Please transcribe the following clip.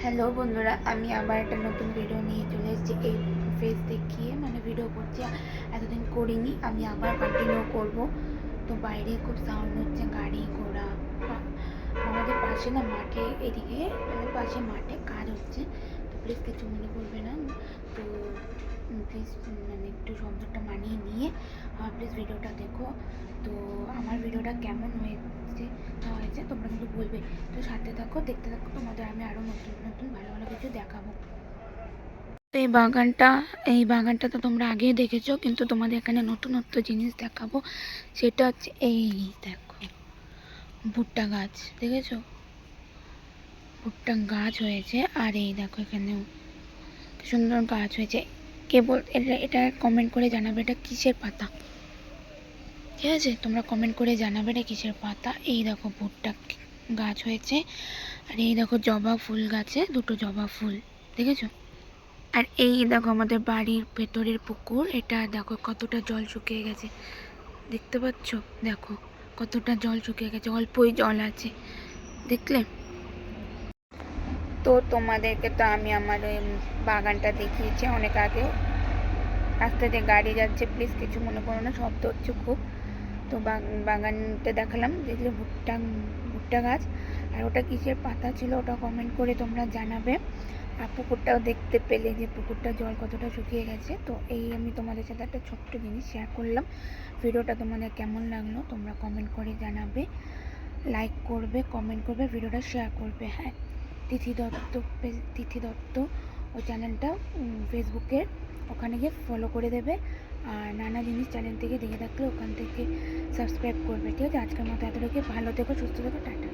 Hello বন্ধুরা, আমি আবার একটা নতুন ভিডিও নিয়ে চলে এসেছি। এই ফেস দেখিয়ে ভিডিও করছি, এতদিন করিনি, আমি আবার কন্টিনিউ করব। তো বাইরে খুব সাউন্ড হচ্ছে, গাড়ি ঘোড়া। আমাদের পাশে না মাঠে, এদিকে পাশে মাঠে কাজ হচ্ছে, তো প্লিজ কিছু মনে করবে না। তো প্লিজ একটু শব্দটা মানিয়ে নিয়ে প্লিজ ভিডিওটা দেখো। তো আমার ভিডিওটা কেমন হয়েছে তোমরা কিন্তু বলবে। তো সাথে থাকো, দেখতে থাকো, তোমাদের আমি আরও নতুন নতুন ভালো ভালো কিছু দেখাবো। তো এই বাগানটা তো তোমরা আগেই দেখেছো, কিন্তু তোমাদের এখানে নতুনত্ব জিনিস দেখাবো। সেটা হচ্ছে এই দেখো, ভুট্টা গাছ দেখেছো? ভুট্টা গাছ হয়েছে। আর এই দেখো, এখানেও সুন্দর গাছ হয়েছে। কেবল এটা কমেন্ট করে জানাবে এটা কিসের পাতা, ঠিক আছে? তোমরা কমেন্ট করে জানাবে এটা কিসের পাতা। এই দেখো ভুট্টা গাছ হয়েছে। আর এই দেখো জবা ফুল গাছে দুটো জবা ফুল, দেখেছো? আর এই দেখো আমাদের বাড়ির ভেতরের পুকুর, এটা দেখো কতটা জল শুকিয়ে গেছে, দেখতে পাচ্ছ? দেখো কতটা জল শুকিয়ে গেছে, অল্পই জল আছে, দেখলে? তো তোমাদেরকে তো আমি আমার ওই বাগানটা দেখিয়েছি অনেক আগেও। আস্তে যে গাড়ি যাচ্ছে, প্লিজ কিছু মনে করো না, শব্দ হচ্ছে খুব। তো বাগানটা দেখালাম, দেখলে ভুট্টা ভুট্টা গাছ। আর ওটা কিসের পাতা ছিল ওটা কমেন্ট করে তোমরা জানাবে। আর পুকুরটাও দেখতে পেলে যে পুকুরটা জল কতটা শুকিয়ে গেছে। তো এই আমি তোমাদের সাথে একটা ছোট্ট জিনিস শেয়ার করলাম। ভিডিওটা তোমাদের কেমন লাগলো তোমরা কমেন্ট করে জানাবে, লাইক করবে, কমেন্ট করবে, ভিডিওটা শেয়ার করবে। হ্যাঁ, তিথি দত্ত ও চ্যানেলটা ফেসবুকের, ওখানে গিয়ে ফলো করে দেবে। আর নানা জিনিস চ্যানেল থেকে দেখে থাকলে ওখান থেকে সাবস্ক্রাইব করবে, ঠিক আছে? আজকের মতো এতটুকু, ভালো থেকো, সুস্থ থেকো, টাটা।